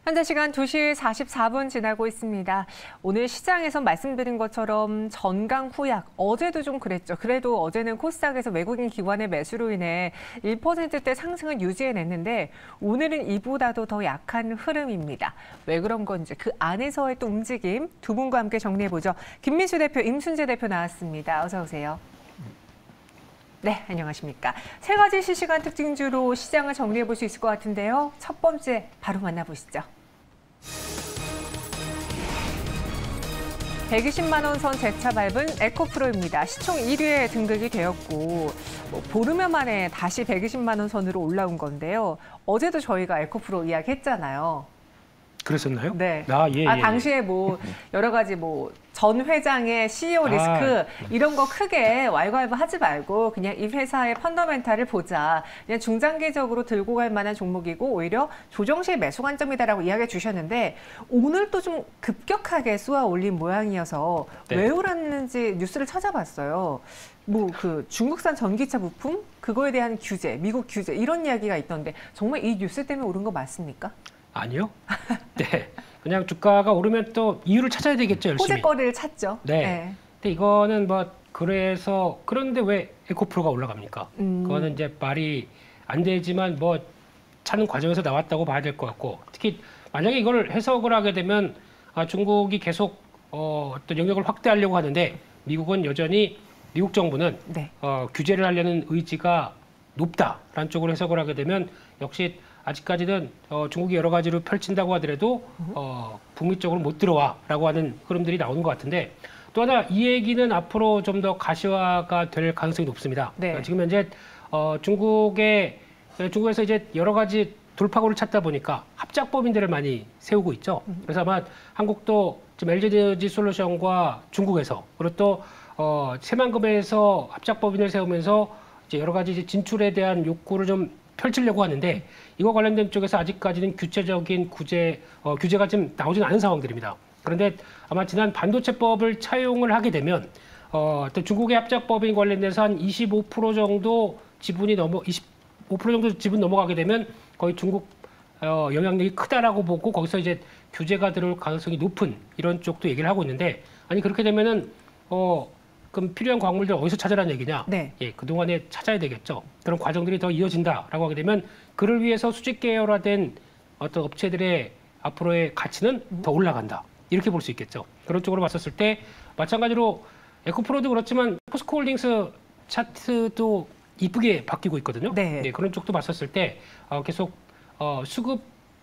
현재 시간 2시 44분 지나고 있습니다. 오늘 시장에서 말씀드린 것처럼 전강 후약, 어제도 좀 그랬죠. 그래도 어제는 코스닥에서 외국인 기관의 매수로 인해 1%대 상승을 유지해냈는데 오늘은 이보다도 더 약한 흐름입니다. 왜 그런 건지 그 안에서의 또 움직임 두 분과 함께 정리해보죠. 김민수 대표, 임순재 대표 나왔습니다. 어서 오세요. 네, 안녕하십니까. 세 가지 실시간 특징주로 시장을 정리해볼 수 있을 것 같은데요. 첫 번째 바로 만나보시죠. 120만 원 선 재차 밟은 에코프로입니다. 시총 1위에 등극이 되었고 보름여 만에 다시 120만 원 선으로 올라온 건데요. 어제도 저희가 에코프로 이야기했잖아요. 그랬었나요? 네. 예. 당시에 여러 가지 전 회장의 CEO 리스크 이런 거 크게 왈가왈부 하지 말고 그냥 이 회사의 펀더멘탈을 보자. 그냥 중장기적으로 들고 갈 만한 종목이고 오히려 조정 시 매수 관점이다라고 이야기해 주셨는데 오늘 또 좀 급격하게 쏘아 올린 모양이어서 네. 왜 그랬는지 뉴스를 찾아봤어요. 중국산 전기차 부품 그거에 대한 규제, 미국 규제 이런 이야기가 있던데 정말 이 뉴스 때문에 오른 거 맞습니까? 아니요. 네. 그냥 주가가 오르면 또 이유를 찾아야 되겠죠, 열심히. 호재거리를 찾죠. 네. 근데 이거는 그런데 왜 에코프로가 올라갑니까? 그거는 이제 말이 안 되지만 찾는 과정에서 나왔다고 봐야 될 것 같고 특히 만약에 이걸 해석을 하게 되면 중국이 계속 어떤 영역을 확대하려고 하는데 미국은 여전히 미국 정부는 네. 규제를 하려는 의지가 높다라는 쪽으로 해석을 하게 되면 역시 아직까지는 중국이 여러 가지로 펼친다고 하더라도 북미 쪽으로 못 들어와라고 하는 흐름들이 나오는 것 같은데 또 하나 이 얘기는 앞으로 좀 더 가시화가 될 가능성이 높습니다. 네. 그러니까 지금 현재 중국에서 이제 여러 가지 돌파구를 찾다 보니까 합작법인들을 많이 세우고 있죠. 그래서 아마 한국도 지금 LG 솔루션과 중국에서 그리고 또 새만금에서 합작법인을 세우면서 이제 여러 가지 이제 진출에 대한 욕구를 좀 펼치려고 하는데 이거 관련된 쪽에서 아직까지는 구체적인 규제가 지금 나오진 않은 상황들입니다. 그런데 아마 지난 반도체법을 차용을 하게 되면 또 중국의 합작법인 관련돼서 한 25% 정도 지분 넘어가게 되면 거의 중국 영향력이 크다라고 보고 거기서 이제 규제가 들어올 가능성이 높은 이런 쪽도 얘기를 하고 있는데 아니 그렇게 되면은 그럼 필요한 광물들 어디서 찾으라는 얘기냐? 네. 예, 그동안에 찾아야 되겠죠. 그런 과정들이 더 이어진다라고 하게 되면 그를 위해서 수직 계열화된 어떤 업체들의 앞으로의 가치는 더 올라간다. 이렇게 볼 수 있겠죠. 그런 쪽으로 봤었을 때 마찬가지로 에코프로도 그렇지만 포스코홀딩스 차트도 이쁘게 바뀌고 있거든요. 네. 네, 그런 쪽도 봤었을 때 계속 수급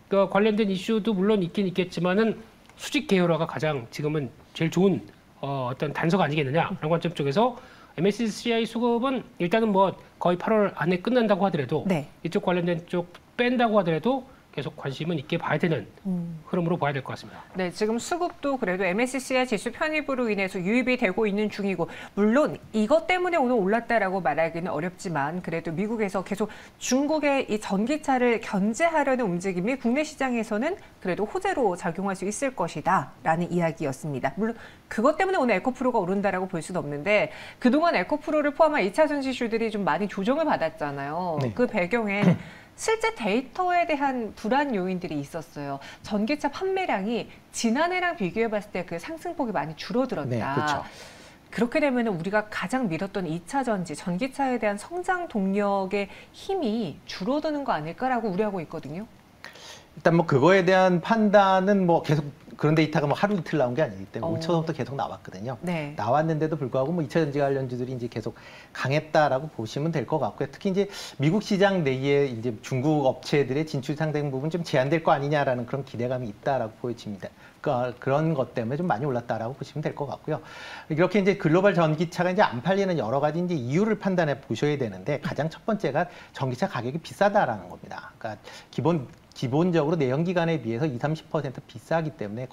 관련된 이슈도 물론 있긴 있겠지만은 수직 계열화가 가장 지금은 제일 좋은 어떤 단서가 아니겠느냐라는 관점 쪽에서 MSCI 수급은 일단은 거의 8월 안에 끝난다고 하더라도 네. 이쪽 관련된 쪽 뺀다고 하더라도 계속 관심은 있게 봐야 되는 흐름으로 봐야 될 것 같습니다. 네, 지금 수급도 그래도 MSCI 지수 편입으로 인해서 유입이 되고 있는 중이고 물론 이것 때문에 오늘 올랐다라고 말하기는 어렵지만 그래도 미국에서 계속 중국의 이 전기차를 견제하려는 움직임이 국내 시장에서는 그래도 호재로 작용할 수 있을 것이다라는 이야기였습니다. 물론 그것 때문에 오늘 에코프로가 오른다라고 볼 수는 없는데 그동안 에코프로를 포함한 2차 전지주들이 좀 많이 조정을 받았잖아요. 네. 그 배경엔 실제 데이터에 대한 불안 요인들이 있었어요. 전기차 판매량이 지난해랑 비교해봤을 때 그 상승폭이 많이 줄어들었다. 네, 그렇죠. 그렇게 되면 우리가 가장 믿었던 2차 전지, 전기차에 대한 성장 동력의 힘이 줄어드는 거 아닐까라고 우려하고 있거든요. 일단 그거에 대한 판단은 계속 그런 데이터가 하루 이틀 나온 게 아니기 때문에 올 초부터 계속 나왔거든요. 네. 나왔는데도 불구하고 2차 전지 관련주들이 이제 계속 강했다라고 보시면 될 것 같고요. 특히 이제 미국 시장 내에 이제 중국 업체들의 진출 상당 부분 좀 제한될 거 아니냐라는 그런 기대감이 있다라고 보여집니다. 그러니까 그런 것 때문에 좀 많이 올랐다라고 보시면 될 것 같고요. 이렇게 이제 글로벌 전기차가 이제 안 팔리는 여러 가지 이제 이유를 판단해 보셔야 되는데 가장 첫 번째가 전기차 가격이 비싸다라는 겁니다. 그러니까 기본적으로 내연기관에 비해서 20~30% 비싸기 때문에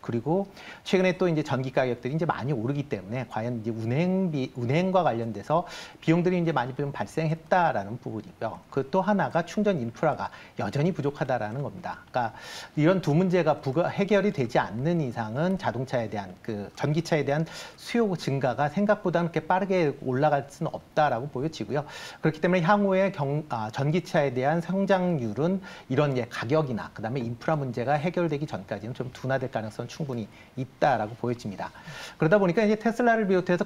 그리고 최근에 또 이제 전기 가격들이 이제 많이 오르기 때문에 과연 이제 운행과 관련돼서 비용들이 이제 많이 좀 발생했다라는 부분이고요. 그 또 하나가 충전 인프라가 여전히 부족하다라는 겁니다. 그러니까 이런 두 문제가 해결이 되지 않는 이상은 자동차에 대한 전기차에 대한 수요 증가가 생각보다 그렇게 빠르게 올라갈 수는 없다라고 보여지고요. 그렇기 때문에 향후에 전기차에 대한 성장률은 이런 가격이나 그다음에 인프라 문제가 해결되기 전까지는 좀 둔화될 가능성은 충분히 있다라고 보여집니다. 그러다 보니까 이제 테슬라를 비롯해서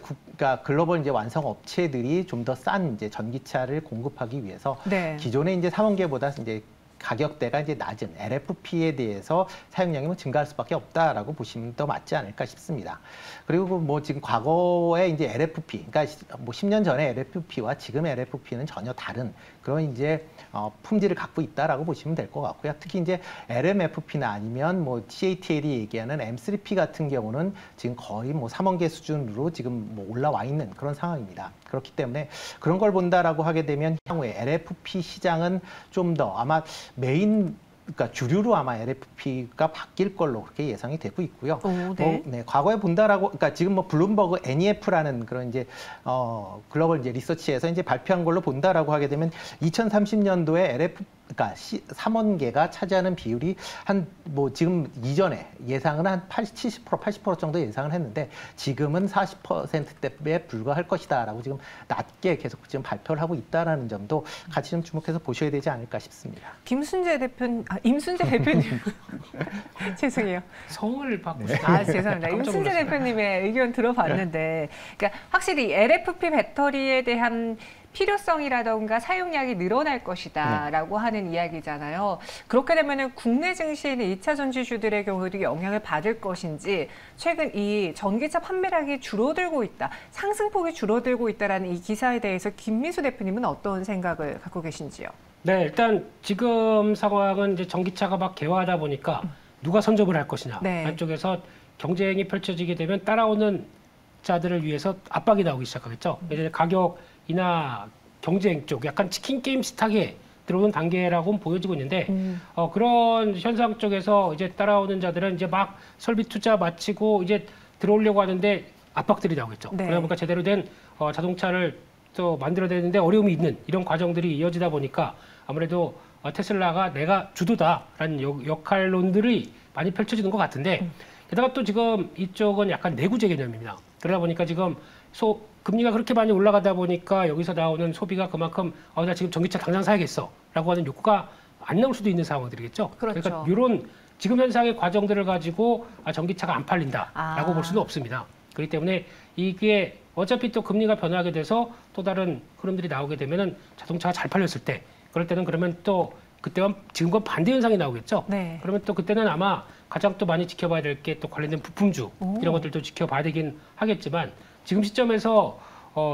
글로벌 이제 완성 업체들이 좀 더 싼 이제 전기차를 공급하기 위해서 네. 기존의 이제 삼원계보다 이제 가격대가 이제 낮은 LFP에 대해서 사용량이 증가할 수밖에 없다라고 보시면 더 맞지 않을까 싶습니다. 그리고 뭐 지금 과거에 이제 LFP, 그러니까 뭐 10년 전에 LFP와 지금의 LFP는 전혀 다른 그런 이제 품질을 갖고 있다라고 보시면 될 것 같고요. 특히 이제 LMFP나 아니면 뭐 CATL이 얘기하는 M3P 같은 경우는 지금 거의 뭐 3원계 수준으로 지금 뭐 올라와 있는 그런 상황입니다. 그렇기 때문에 그런 걸 본다라고 하게 되면 향후에 LFP 시장은 좀 더 아마 그러니까 주류로 아마 LFP가 바뀔 걸로 그렇게 예상이 되고 있고요. 오, 네. 과거에 그러니까 지금 뭐 블룸버그 NEF라는 그런 이제 글로벌 이제 리서치에서 이제 발표한 걸로 본다라고 하게 되면 2030년도에 그러니까 3원계가 차지하는 비율이 뭐 지금 이전에 예상은 한 70%, 80% 정도 예상을 했는데 지금은 40%대에 불과할 것이다라고 지금 낮게 계속 지금 발표를 하고 있다라는 점도 같이 좀 주목해서 보셔야 되지 않을까 싶습니다. 임순재 대표님. 죄송해요. 성을 바꾸시네. 죄송합니다. 임순재 대표님의 의견 들어봤는데, 그러니까 확실히 LFP 배터리에 대한 필요성이라던가 사용량이 늘어날 것이다라고 하는 이야기잖아요. 그렇게 되면은 국내 증시에 있는 2차 전지주들의 경우에도 영향을 받을 것인지, 최근 이 전기차 판매량이 줄어들고 있다, 상승폭이 줄어들고 있다라는 이 기사에 대해서 김민수 대표님은 어떤 생각을 갖고 계신지요? 네, 일단 지금 상황은 이제 전기차가 막 개화하다 보니까 누가 선점을 할 것이냐. 네. 한쪽에서 경쟁이 펼쳐지게 되면 따라오는 자들을 위해서 압박이 나오기 시작하겠죠. 이제 가격이나 경쟁 쪽 약간 치킨 게임 비슷하게 들어오는 단계라고 보여지고 있는데 그런 현상 쪽에서 이제 따라오는 자들은 이제 막 설비 투자 마치고 이제 들어오려고 하는데 압박들이 나오겠죠. 네. 그러다 보니까 제대로 된 자동차를 또 만들어야 되는데 어려움이 있는 이런 과정들이 이어지다 보니까 아무래도 테슬라가 내가 주도다라는 역할론들이 많이 펼쳐지는 것 같은데 게다가 또 지금 이쪽은 약간 내구재 개념입니다. 그러다 보니까 지금 금리가 그렇게 많이 올라가다 보니까 여기서 나오는 소비가 그만큼 나 지금 전기차 당장 사야겠어 라고 하는 욕구가 안 나올 수도 있는 상황들이겠죠. 그렇죠. 그러니까 이런 지금 현상의 과정들을 가지고 전기차가 안 팔린다라고 볼 수는 없습니다. 그렇기 때문에 이게 어차피 또 금리가 변하게 돼서 또 다른 흐름들이 나오게 되면은 자동차가 잘 팔렸을 때 그럴 때는 그러면 또 그때와 지금과 반대 현상이 나오겠죠. 네. 그러면 또 그때는 아마 가장 또 많이 지켜봐야 될 게 또 관련된 부품주 이런 것들도 지켜봐야 되긴 하겠지만 지금 시점에서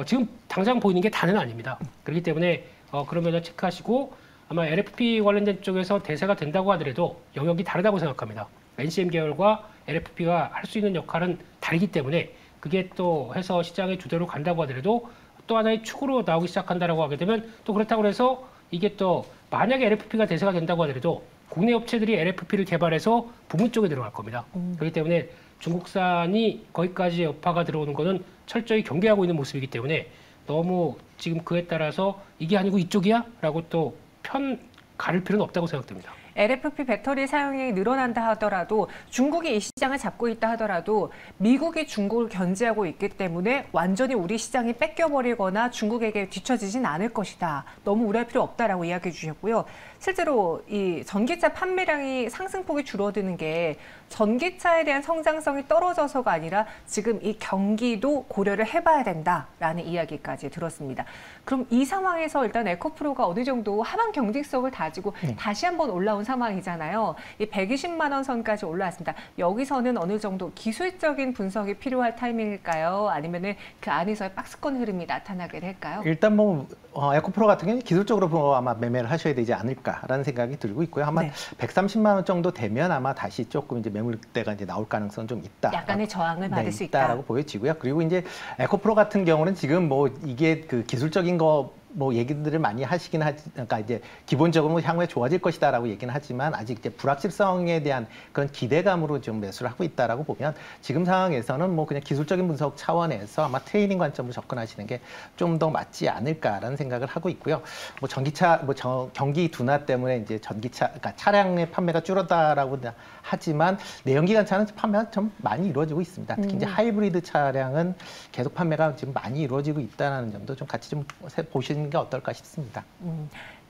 지금 당장 보이는 게 다는 아닙니다. 그렇기 때문에 그런 면을 체크하시고 아마 LFP 관련된 쪽에서 대세가 된다고 하더라도 영역이 다르다고 생각합니다. NCM 계열과 LFP가 할 수 있는 역할은 다르기 때문에 그게 또 해서 시장의 주도로 간다고 하더라도 또 하나의 축으로 나오기 시작한다라고 하게 되면 또 그렇다고 해서 이게 또 만약에 LFP가 대세가 된다고 하더라도 국내 업체들이 LFP를 개발해서 부품 쪽에 들어갈 겁니다. 그렇기 때문에 중국산이 거기까지 여파가 들어오는 거는 철저히 경계하고 있는 모습이기 때문에 너무 지금 그에 따라서 이게 아니고 이쪽이야? 라고 또 편 가를 필요는 없다고 생각됩니다. LFP 배터리 사용이 늘어난다 하더라도 중국이 이 시장을 잡고 있다 하더라도 미국이 중국을 견제하고 있기 때문에 완전히 우리 시장이 뺏겨버리거나 중국에게 뒤처지진 않을 것이다. 너무 우려할 필요 없다라고 이야기해 주셨고요. 실제로 이 전기차 판매량이 상승폭이 줄어드는 게 전기차에 대한 성장성이 떨어져서가 아니라 지금 이 경기도 고려를 해봐야 된다라는 이야기까지 들었습니다. 그럼 이 상황에서 일단 에코프로가 어느 정도 하방 경직성을 다지고 다시 한번 올라온 상황이잖아요. 이 120만 원 선까지 올라왔습니다. 여기서는 어느 정도 기술적인 분석이 필요할 타이밍일까요? 아니면은 그 안에서의 박스권 흐름이 나타나게 될까요? 일단 뭐 에코프로 같은 경우는 기술적으로 아마 매매를 하셔야 되지 않을까라는 생각이 들고 있고요. 아마 네. 130만 원 정도 되면 아마 다시 조금 이제 매물대가 이제 나올 가능성은 좀 있다. 약간의 저항을 받을 수 있다. 있다라고 보여지고요. 그리고 이제 에코프로 같은 경우는 지금 뭐 이게 그 기술적인 거 뭐 얘기들을 많이 하시긴 그러니까 이제 기본적으로 향후에 좋아질 것이다라고 얘기는 하지만 아직 이제 불확실성에 대한 그런 기대감으로 좀 매수를 하고 있다라고 보면 지금 상황에서는 뭐 그냥 기술적인 분석 차원에서 아마 트레이닝 관점으로 접근하시는 게 좀 더 맞지 않을까라는 생각을 하고 있고요. 뭐 전기차 경기 둔화 때문에 이제 전기차 그러니까 차량의 판매가 줄었다라고 하지만 내연기관차는 판매가 좀 많이 이루어지고 있습니다. 특히 이제 하이브리드 차량은 계속 판매가 지금 많이 이루어지고 있다는 점도 좀 같이 좀 보시는 게 어떨까 싶습니다.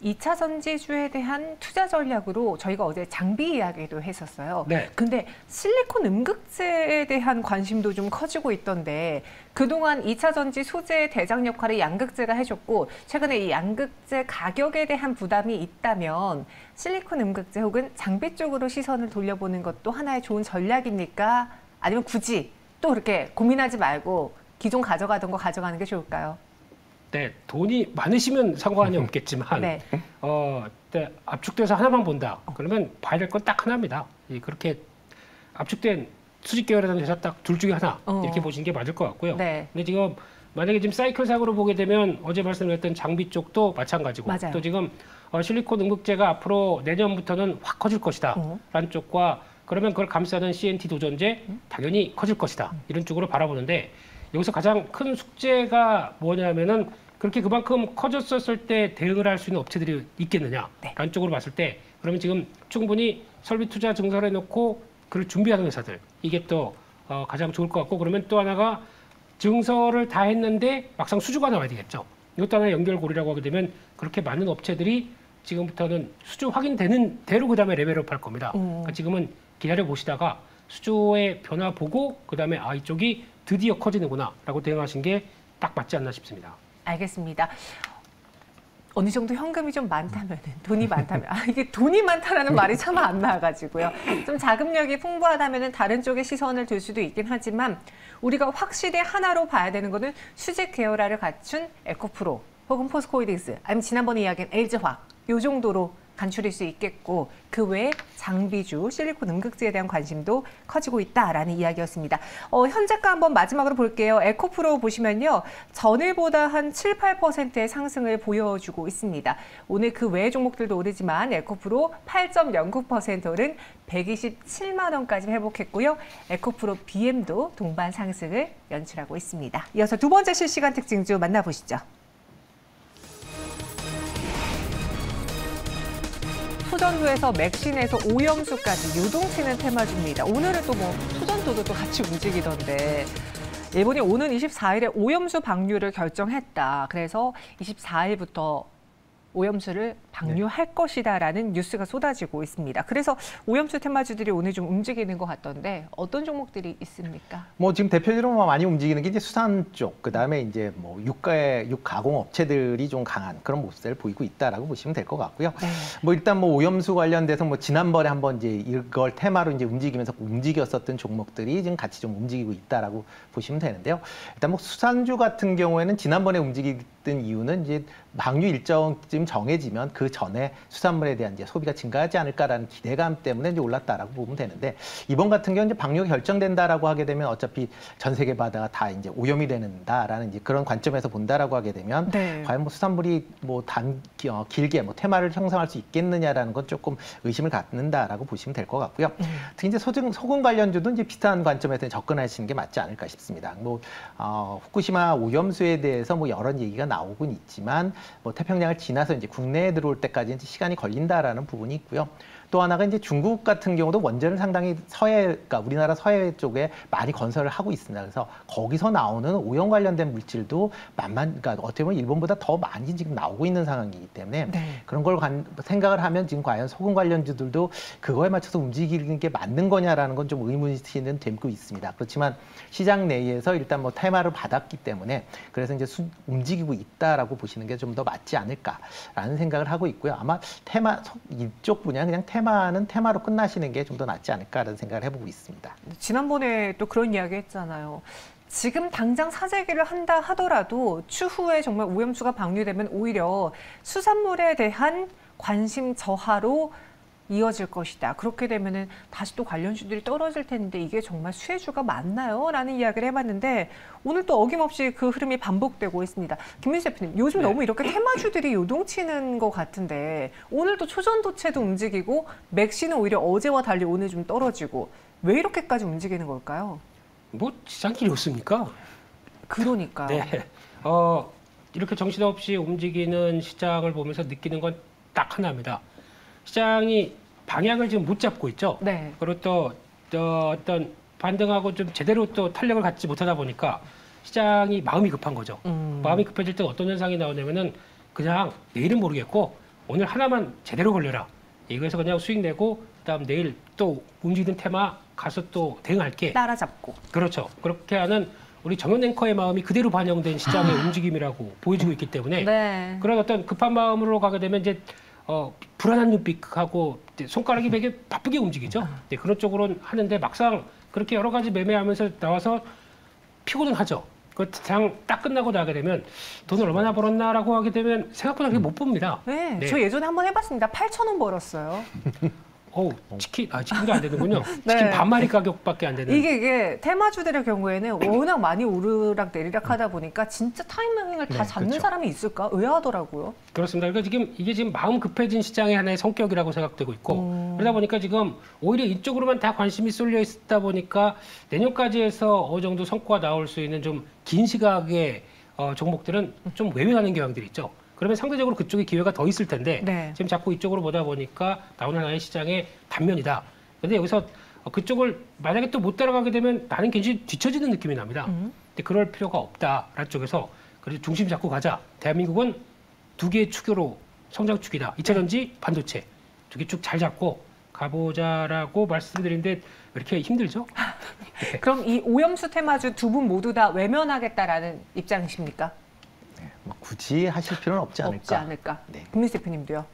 2차 전지주에 대한 투자 전략으로 저희가 어제 장비 이야기도 했었어요. 네. 근데 실리콘 음극재에 대한 관심도 좀 커지고 있던데 그동안 2차 전지 소재의 대장 역할을 양극재가 해줬고 최근에 이 양극재 가격에 대한 부담이 있다면 실리콘 음극재 혹은 장비 쪽으로 시선을 돌려보는 것도 하나의 좋은 전략입니까? 아니면 굳이 또 그렇게 고민하지 말고 기존 가져가던 거 가져가는 게 좋을까요? 네, 돈이 많으시면 상관이 없겠지만 네. 네, 압축돼서 하나만 본다. 그러면 봐야 될 건 딱 하나입니다. 그렇게 압축된 수직 계열에 대한 회사 딱 둘 중에 하나 이렇게 보시는 게 맞을 것 같고요. 네. 근데 지금 만약에 지금 사이클상으로 보게 되면 어제 말씀드렸던 장비 쪽도 마찬가지고 맞아요. 또 지금 실리콘 음극재가 앞으로 내년부터는 확 커질 것이다 라는 쪽과 그러면 그걸 감싸는 CNT 도전제 당연히 커질 것이다 이런 쪽으로 바라보는데 여기서 가장 큰 숙제가 뭐냐면은 그렇게 그만큼 커졌었을 때 대응을 할 수 있는 업체들이 있겠느냐라는 네. 쪽으로 봤을 때 그러면 지금 충분히 설비 투자 증설해 놓고 그걸 준비하는 회사들 이게 또 가장 좋을 것 같고 그러면 또 하나가 증설을 다 했는데 막상 수주가 나와야 되겠죠. 이것도 하나의 연결고리라고 하게 되면 그렇게 많은 업체들이 지금부터는 수주 확인되는 대로 그다음에 레벨업 할 겁니다. 그러니까 지금은 기다려 보시다가 수주의 변화 보고 그다음에 이쪽이 드디어 커지는구나 라고 대응하신 게 딱 맞지 않나 싶습니다. 알겠습니다. 어느 정도 현금이 좀 많다면, 돈이 많다면, 이게 돈이 많다라는 말이 참 안 나와가지고요. 좀 자금력이 풍부하다면 다른 쪽에 시선을 둘 수도 있긴 하지만 우리가 확실히 하나로 봐야 되는 거는 수직 계열화를 갖춘 에코프로 혹은 포스코홀딩스 아니면 지난번에 이야기한 LG화학 요 정도로 간추릴 수 있겠고 그 외에 장비주, 실리콘 음극재에 대한 관심도 커지고 있다라는 이야기였습니다. 현재가 한번 마지막으로 볼게요. 에코프로 보시면요. 전일보다 한 7, 8%의 상승을 보여주고 있습니다. 오늘 그 외의 종목들도 오르지만 에코프로 8.09% 오른 127만 원까지 회복했고요. 에코프로 BM도 동반 상승을 연출하고 있습니다. 이어서 두 번째 실시간 특징주 만나보시죠. 소전도에서 맥신에서 오염수까지 유동치는 테마주입니다. 오늘은 또 뭐 소전도도 또 같이 움직이던데 일본이 오는 24일에 오염수 방류를 결정했다. 그래서 24일부터 오염수를 방류할 것이다라는 뉴스가 쏟아지고 있습니다. 그래서 오염수 테마주들이 오늘 좀 움직이는 것 같던데 어떤 종목들이 있습니까? 뭐 지금 대표적으로 많이 움직이는 게 이제 수산 쪽, 그다음에 이제 뭐 육 가공 업체들이 좀 강한 그런 모습을 보이고 있다라고 보시면 될 것 같고요. 네. 뭐 일단 뭐 오염수 관련돼서 뭐 지난번에 한번 이제 이걸 테마로 이제 움직였었던 종목들이 지금 같이 좀 움직이고 있다라고 보시면 되는데요. 일단 뭐 수산주 같은 경우에는 지난번에 움직였던 이유는 이제 방류 일정쯤 정해지면 그 전에 수산물에 대한 이제 소비가 증가하지 않을까라는 기대감 때문에 이제 올랐다라고 보면 되는데 이번 같은 경우는 이제 방류가 결정된다라고 하게 되면 어차피 전 세계 바다가 다 이제 오염이 된다라는 이제 그런 관점에서 본다라고 하게 되면 네. 과연 뭐 수산물이 뭐 길게 뭐 테마를 형성할 수 있겠느냐라는 건 조금 의심을 갖는다라고 보시면 될 것 같고요. 특히 이제 소금 관련주도 이제 비슷한 관점에서 접근하시는 게 맞지 않을까 싶습니다. 뭐 후쿠시마 오염수에 대해서 뭐 여러 얘기가 나오곤 있지만 뭐 태평양을 지나서 이제 국내에 들어올 때까지 이제 시간이 걸린다라는 부분이 있고요. 또 하나가 이제 중국 같은 경우도 원전을 상당히 그러니까 우리나라 서해 쪽에 많이 건설을 하고 있습니다. 그래서 거기서 나오는 오염 관련된 물질도 그러니까 어떻게 보면 일본보다 더 많이 지금 나오고 있는 상황이기 때문에 네. 그런 걸 생각을 하면 지금 과연 소금 관련주들도 그거에 맞춰서 움직이는 게 맞는 거냐라는 건 좀 의문시는 되고 있습니다. 그렇지만 시장 내에서 일단 뭐 테마를 받았기 때문에 그래서 이제 움직이고 있다라고 보시는 게 좀 더 맞지 않을까라는 생각을 하고 있고요. 아마 이쪽 분야 그냥 테마는 테마로 끝나시는 게 좀 더 낫지 않을까라는 생각을 해보고 있습니다. 지난번에 또 그런 이야기 했잖아요. 지금 당장 사재기를 한다 하더라도 추후에 정말 오염수가 방류되면 오히려 수산물에 대한 관심 저하로 이어질 것이다. 그렇게 되면은 다시 또 관련주들이 떨어질 텐데 이게 정말 수혜주가 맞나요? 라는 이야기를 해봤는데 오늘 또 어김없이 그 흐름이 반복되고 있습니다. 김민수 대표님, 요즘 너무 이렇게 테마주들이 요동치는 것 같은데 오늘도 초전도체도 움직이고 맥시는 오히려 어제와 달리 오늘 좀 떨어지고 왜 이렇게까지 움직이는 걸까요? 뭐 시장길이 없습니까? 그러니까요. 네. 이렇게 정신없이 움직이는 시장을 보면서 느끼는 건 딱 하나입니다. 시장이 방향을 지금 못 잡고 있죠. 네. 그리고 또 어떤 반등하고 좀 제대로 또 탄력을 갖지 못하다 보니까 시장이 마음이 급한 거죠. 마음이 급해질 때 어떤 현상이 나오냐면은 그냥 내일은 모르겠고 오늘 하나만 제대로 걸려라. 이거에서 그냥 수익 내고 그다음 내일 또 움직이는 테마 가서 또 대응할게. 따라잡고. 그렇죠. 그렇게 하는 우리 정현 앵커의 마음이 그대로 반영된 시장의 움직임이라고 보여지고 있기 때문에 네. 그런 어떤 급한 마음으로 가게 되면 이제 불안한 눈빛하고 손가락이 되게 바쁘게 움직이죠. 네, 그런 쪽으로 하는데 막상 그렇게 여러 가지 매매하면서 나와서 피곤은 하죠. 그 장 딱 끝나고 나게 되면 돈을 얼마나 벌었나라고 하게 되면 생각보다 그렇게 못 봅니다. 네. 네. 저 예전에 한번 해봤습니다. 8,000원 벌었어요. 치킨도 안 되는군요. 네. 치킨 반마리 가격밖에 안 되는. 이게 테마주들의 경우에는 워낙 많이 오르락 내리락 하다 보니까 진짜 타이밍을 다 네, 잡는 그렇죠. 사람이 있을까 의아하더라고요. 그렇습니다. 그러니까 이게 지금 마음 급해진 시장의 하나의 성격이라고 생각되고 있고 그러다 보니까 지금 오히려 이쪽으로만 다 관심이 쏠려 있다 보니까 내년까지 해서 어느 정도 성과가 나올 수 있는 좀 긴 시각의 종목들은 좀 외면하는 경향들이 있죠. 그러면 상대적으로 그쪽에 기회가 더 있을 텐데 네. 지금 자꾸 이쪽으로 보다 보니까 나오는 하나의 시장의 단면이다. 근데 여기서 그쪽을 만약에 또 못 따라가게 되면 나는 굉장히 뒤처지는 느낌이 납니다. 근데 그럴 필요가 없다라는 쪽에서 그래서 중심 잡고 가자. 대한민국은 두 개의 축으로 성장축이다. 2차 전지, 반도체 두 개 쭉 잘 잡고 가보자라고 말씀드리는데 왜 이렇게 힘들죠? 그럼 이 오염수 테마주 두 분 모두 다 외면하겠다라는 입장이십니까? 뭐 굳이 하실 필요는 없지 않을까. 없지 않을까. 네. 김민수 대표님도요.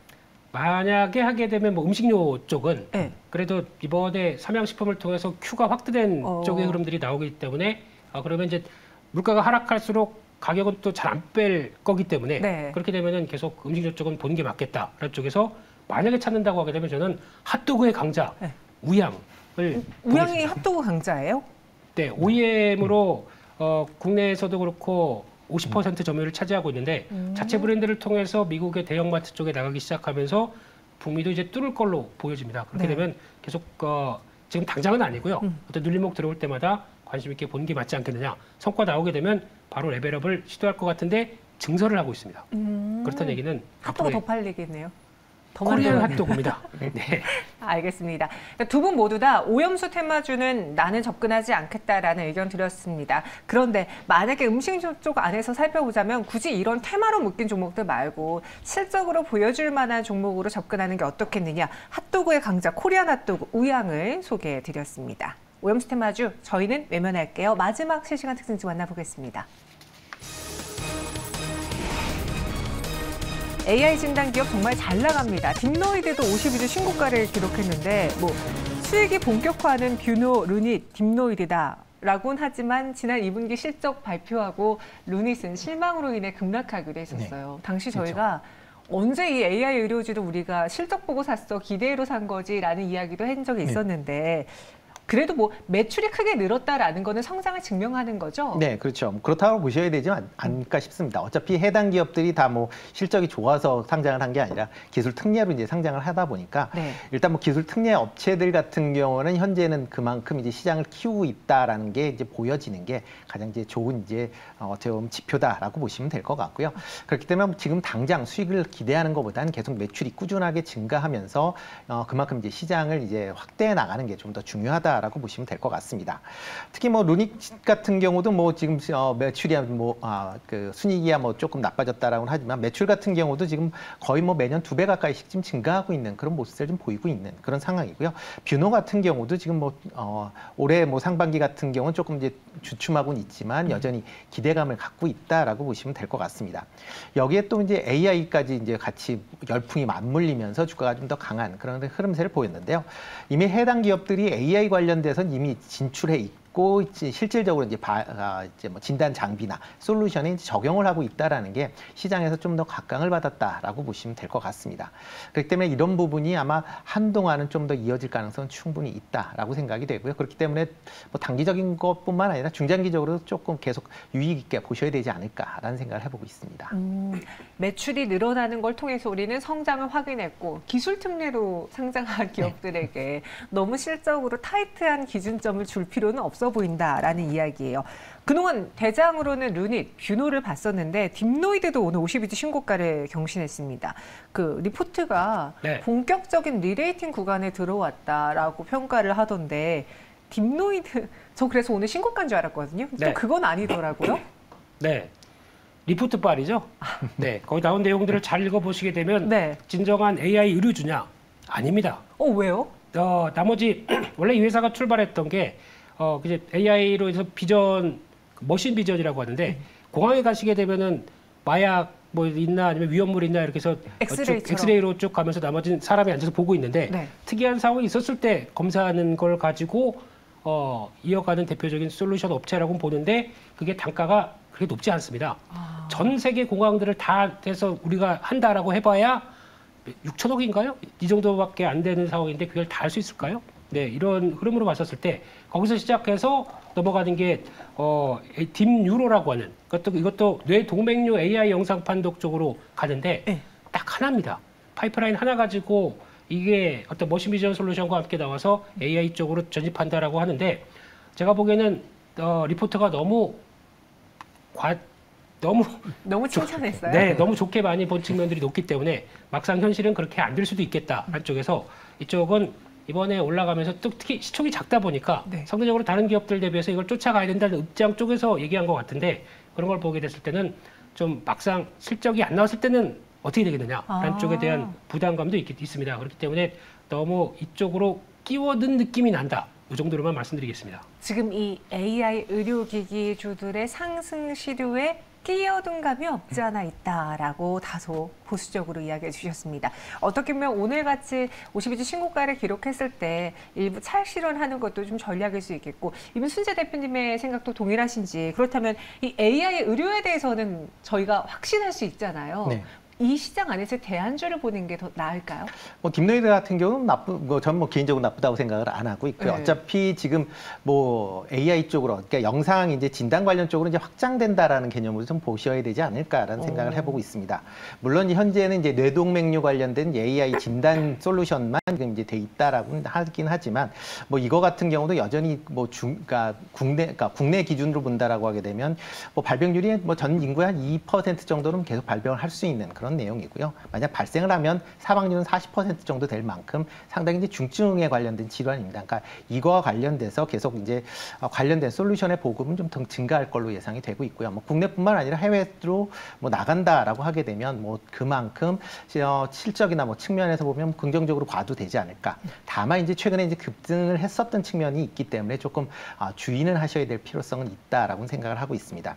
만약에 하게 되면 뭐 음식료 쪽은 네. 그래도 이번에 삼양식품을 통해서 Q가 확대된 어. 쪽의 흐름들이 나오기 때문에 그러면 이제 물가가 하락할수록 가격은 또 잘 안 뺄 거기 때문에 네. 그렇게 되면은 계속 음식료 쪽은 보는 게 맞겠다라는 쪽에서 만약에 찾는다고 하게 되면 저는 핫도그의 강자 네. 우양을 우양이 보겠습니다. 핫도그 강자예요? 네, OEM으로 국내에서도 그렇고 50% 점유율을 차지하고 있는데 자체 브랜드를 통해서 미국의 대형마트 쪽에 나가기 시작하면서 북미도 이제 뚫을 걸로 보여집니다. 그렇게 네. 되면 계속 지금 당장은 아니고요. 어떤 눌림목 들어올 때마다 관심 있게 보는 게 맞지 않겠느냐. 성과 나오게 되면 바로 레벨업을 시도할 것 같은데 증설을 하고 있습니다. 그렇다는 얘기는 핫도그 더 앞으로의 팔리겠네요. 더 코리안 만들어내요. 핫도그입니다. 네. 알겠습니다. 두 분 모두 다 오염수 테마주는 나는 접근하지 않겠다라는 의견 드렸습니다. 그런데 만약에 음식료 쪽 안에서 살펴보자면 굳이 이런 테마로 묶인 종목들 말고 실적으로 보여줄 만한 종목으로 접근하는 게 어떻겠느냐. 핫도그의 강자 코리안 핫도그 우양을 소개해 드렸습니다. 오염수 테마주 저희는 외면할게요. 마지막 실시간 특징주 만나보겠습니다. AI 진단 기업 정말 잘 나갑니다. 딥노이드도 52주 신고가를 기록했는데 수익이 본격화하는 뷰노, 루닛, 딥노이드다라고는 하지만 지난 2분기 실적 발표하고 루닛은 실망으로 인해 급락하기도 했었어요. 당시 저희가 언제 이 AI 의료주를 우리가 실적 보고 샀어, 기대로 산 거지라는 이야기도 한 적이 있었는데 그래도 매출이 크게 늘었다라는 거는 성장을 증명하는 거죠? 네, 그렇죠. 그렇다고 보셔야 되지 않을까 싶습니다. 어차피 해당 기업들이 다 실적이 좋아서 상장을 한 게 아니라 기술 특례로 이제 상장을 하다 보니까 네. 일단 기술 특례 업체들 같은 경우는 현재는 그만큼 이제 시장을 키우고 있다라는 게 이제 보여지는 게 가장 이제 좋은 어떻게 보면 지표다라고 보시면 될 것 같고요. 그렇기 때문에 지금 당장 수익을 기대하는 것보다는 계속 매출이 꾸준하게 증가하면서 그만큼 이제 시장을 이제 확대해 나가는 게 좀 더 중요하다. 라고 보시면 될 것 같습니다. 특히 루닛 같은 경우도 지금 매출이 그 순이익이야 조금 나빠졌다라고 하지만 매출 같은 경우도 지금 거의 매년 2배 가까이씩 지금 증가하고 있는 그런 모습을 좀 보이고 있는 그런 상황이고요. 뷰노 같은 경우도 지금 올해 상반기 같은 경우는 조금 이제 주춤하고는 있지만 여전히 기대감을 갖고 있다라고 보시면 될 것 같습니다. 여기에 또 이제 AI까지 이제 같이 열풍이 맞물리면서 주가가 좀 더 강한 그런 흐름세를 보였는데요. 이미 해당 기업들이 AI 관련돼서는 이미 진출해 받고 실질적으로 이제 뭐 진단 장비나 솔루션에 이제 적용을 하고 있다라는 게 시장에서 좀 더 각광을 받았다라고 보시면 될 것 같습니다. 그렇기 때문에 이런 부분이 아마 한동안은 좀 더 이어질 가능성은 충분히 있다라고 생각이 되고요. 그렇기 때문에 뭐 단기적인 것뿐만 아니라 중장기적으로도 조금 계속 유익 있게 보셔야 되지 않을까라는 생각을 해보고 있습니다. 매출이 늘어나는 걸 통해서 우리는 성장을 확인했고 기술 특례로 상장한 기업들에게 너무 실적으로 타이트한 기준점을 줄 필요는 없어 보인다라는 이야기예요. 그동안 대장으로는 루닛, 뷰노를 봤었는데 딥노이드도 오늘 52주 신고가를 경신했습니다. 그 리포트가 네. 본격적인 리레이팅 구간에 들어왔다라고 평가를 하던데 딥노이드 저 그래서 오늘 신고가인 줄 알았거든요. 네. 또 그건 아니더라고요. 네. 리포트 빨이죠. 네. 거기 나온 내용들을 잘 읽어보시게 되면 네. 진정한 AI 의류주냐? 아닙니다. 왜요? 나머지 원래 이 회사가 출발했던 게 이제 AI로 해서 비전, 머신 비전이라고 하는데 공항에 가시게 되면은 마약 뭐 있나 아니면 위험물 있나 이렇게 해서 엑스레이로 쭉 가면서 나머지는 사람이 앉아서 보고 있는데 네. 특이한 상황이 있었을 때 검사하는 걸 가지고 이어가는 대표적인 솔루션 업체라고 보는데 그게 단가가 그렇게 높지 않습니다. 전 세계 공항들을 다 해서 우리가 한다라고 해봐야 6천억인가요? 이 정도밖에 안 되는 상황인데 그걸 다 할 수 있을까요? 네, 이런 흐름으로 봤었을 때 거기서 시작해서 넘어가는 게 딥뉴로라고 하는 이것도 뇌 동맥류 AI 영상 판독 쪽으로 가는데 네. 딱 하나입니다. 파이프라인 하나 가지고 이게 어떤 머신 비전 솔루션과 함께 나와서 AI 쪽으로 전집한다라고 하는데 제가 보기에는 리포트가 너무 칭찬했어요. 네, 너무 좋게 많이 본 측면들이 높기 때문에 막상 현실은 그렇게 안 될 수도 있겠다. 한쪽에서 이쪽은 이번에 올라가면서 또 특히 시총이 작다 보니까 네. 상대적으로 다른 기업들 대비해서 이걸 쫓아가야 된다는 입장 쪽에서 얘기한 것 같은데 그런 걸 보게 됐을 때는 좀 막상 실적이 안 나왔을 때는 어떻게 되겠느냐라는 쪽에 대한 부담감도 있습니다. 그렇기 때문에 너무 이쪽으로 끼워든 느낌이 난다. 이 정도로만 말씀드리겠습니다. 지금 이 AI 의료기기주들의 상승 시류에 끼어든 감이 없지 않아 있다라고 다소 보수적으로 이야기해 주셨습니다. 어떻게 보면 오늘같이 52주 신고가를 기록했을 때 일부 차익실현하는 것도 좀 전략일 수 있겠고 임순재 대표님의 생각도 동일하신지 그렇다면 이 AI 의료에 대해서는 저희가 확신할 수 있잖아요. 네. 이 시장 안에서 대안주를 보는 게 더 나을까요? 뭐 딥노이드 같은 경우는 저는 뭐 개인적으로 나쁘다고 생각을 안 하고 있고요. 네. 어차피 지금 뭐 AI 쪽으로, 그러니까 영상 이제 진단 관련 쪽으로 이제 확장된다라는 개념으로 좀 보셔야 되지 않을까라는 생각을 해보고 있습니다. 물론 현재는 이제 뇌동맥류 관련된 AI 진단 솔루션만 지금 이제 돼 있다라고 하긴 하지만 뭐 이거 같은 경우도 여전히 뭐 그러니까 국내 기준으로 본다라고 하게 되면 뭐 발병률이 뭐 전 인구의 한 2% 정도는 계속 발병을 할 수 있는 그런 내용이고요. 만약 발생을 하면 사망률은 40% 정도 될 만큼 상당히 이제 중증에 관련된 질환입니다. 그러니까 이거와 관련돼서 계속 이제 관련된 솔루션의 보급은 좀 더 증가할 걸로 예상이 되고 있고요. 뭐 국내뿐만 아니라 해외로 뭐 나간다라고 하게 되면 뭐 그만큼 실적이나 뭐 측면에서 보면 긍정적으로 봐도 되지 않을까. 다만 이제 최근에 이제 급등을 했었던 측면이 있기 때문에 조금 주의는 하셔야 될 필요성은 있다라고 생각을 하고 있습니다.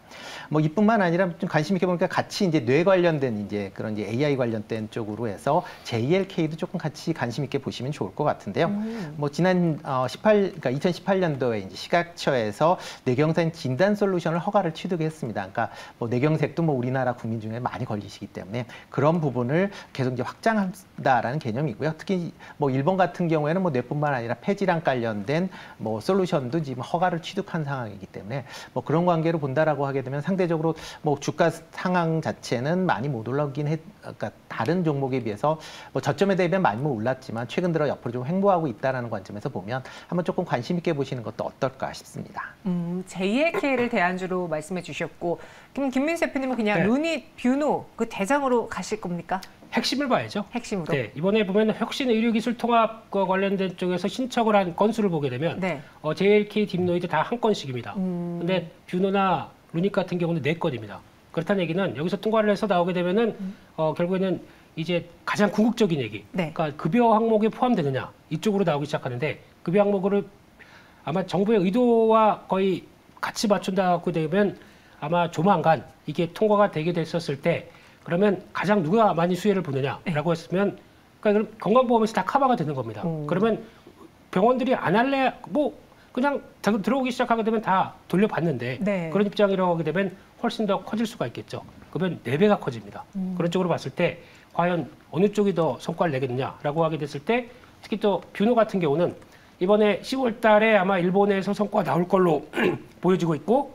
뭐 이뿐만 아니라 좀 관심 있게 보니까 같이 이제 뇌 관련된 이제 그런 이제 AI 관련된 쪽으로 해서 JLK도 조금 같이 관심 있게 보시면 좋을 것 같은데요. 뭐 지난 그러니까 2018년도에 이제 시각처에서 뇌경색 진단 솔루션을 허가를 취득했습니다. 그러니까 뭐 뇌경색도 뭐 우리나라 국민 중에 많이 걸리시기 때문에 그런 부분을 계속 이제 확장한다라는 개념이고요. 특히 뭐 일본 같은 경우에는 뭐 뇌뿐만 아니라 폐질환 관련된 뭐 솔루션도 지금 허가를 취득한 상황이기 때문에 뭐 그런 관계로 본다라고 하게 되면 상대적으로 뭐 주가 상황 자체는 많이 못 올라오긴 그러니까 다른 종목에 비해서 뭐 저점에 대비해 많이 못 올랐지만 최근 들어 옆으로 좀 횡보하고 있다라는 관점에서 보면 한번 조금 관심 있게 보시는 것도 어떨까 싶습니다. JLK를 대안주로 말씀해 주셨고 김민수 대표님은 그냥 네. 루닛, 뷰노 그 대장으로 가실 겁니까? 핵심을 봐야죠. 핵심으로. 네, 이번에 보면 혁신 의료기술 통합과 관련된 쪽에서 신청을 한 건수를 보게 되면 네. JLK, 딥노이드 다 한 건씩입니다. 근데 뷰노나 루닛 같은 경우는 4건입니다. 그렇다는 얘기는 여기서 통과를 해서 나오게 되면은 결국에는 이제 가장 궁극적인 얘기. 네. 그러니까 급여 항목에 포함되느냐 이쪽으로 나오기 시작하는데 급여 항목을 아마 정부의 의도와 거의 같이 맞춘다고 되면 아마 조만간 이게 통과가 되게 됐었을 때 그러면 가장 누가 많이 수혜를 보느냐라고 했으면 그러니까 건강보험에서 다 커버가 되는 겁니다. 그러면 병원들이 안 할래 뭐 그냥 들어오기 시작하게 되면 다 돌려받는데 네. 그런 입장이라고 하게 되면 훨씬 더 커질 수가 있겠죠. 그러면 4배가 커집니다. 그런 쪽으로 봤을 때 과연 어느 쪽이 더 성과를 내겠느냐라고 하게 됐을 때 특히 또 뷰노 같은 경우는 이번에 10월 달에 아마 일본에서 성과가 나올 걸로 보여지고 있고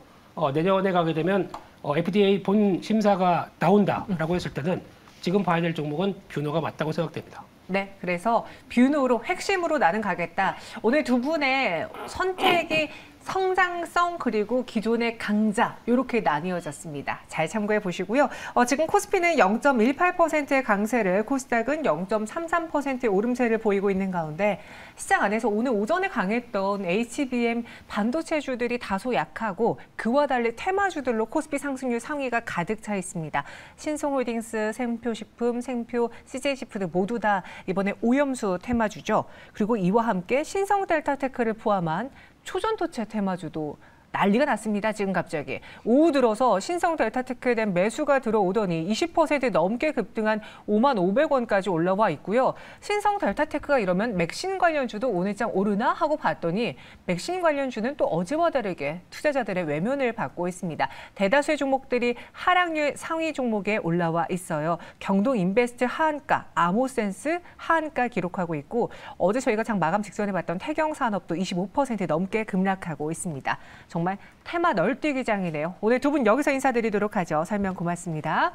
내년에 가게 되면 FDA 본 심사가 나온다라고 했을 때는 지금 봐야 될 종목은 뷰노가 맞다고 생각됩니다. 네, 그래서 뷰노로 핵심으로 나는 가겠다. 오늘 두 분의 선택이 성장성 그리고 기존의 강자 이렇게 나뉘어졌습니다. 잘 참고해 보시고요. 지금 코스피는 0.18%의 강세를, 코스닥은 0.33%의 오름세를 보이고 있는 가운데 시장 안에서 오늘 오전에 강했던 HBM 반도체주들이 다소 약하고 그와 달리 테마주들로 코스피 상승률 상위가 가득 차 있습니다. 신성홀딩스, 생표식품, 생표, CJ시푸드 모두 다 이번에 오염수 테마주죠. 그리고 이와 함께 신성델타테크를 포함한 초전도체 테마주도 난리가 났습니다. 지금 갑자기. 오후 들어서 신성 델타테크에 대한 매수가 들어오더니 20% 넘게 급등한 55,500원까지 올라와 있고요. 신성 델타테크가 이러면 맥신 관련주도 오늘장 오르나 하고 봤더니 맥신 관련주는 또 어제와 다르게 투자자들의 외면을 받고 있습니다. 대다수의 종목들이 하락률 상위 종목에 올라와 있어요. 경동인베스트 하한가, 아모센스 하한가 기록하고 있고 어제 저희가 장 마감 직전에 봤던 태경산업도 25% 넘게 급락하고 있습니다. 정말 테마 널뛰기장이네요. 오늘 두 분 여기서 인사드리도록 하죠. 설명 고맙습니다.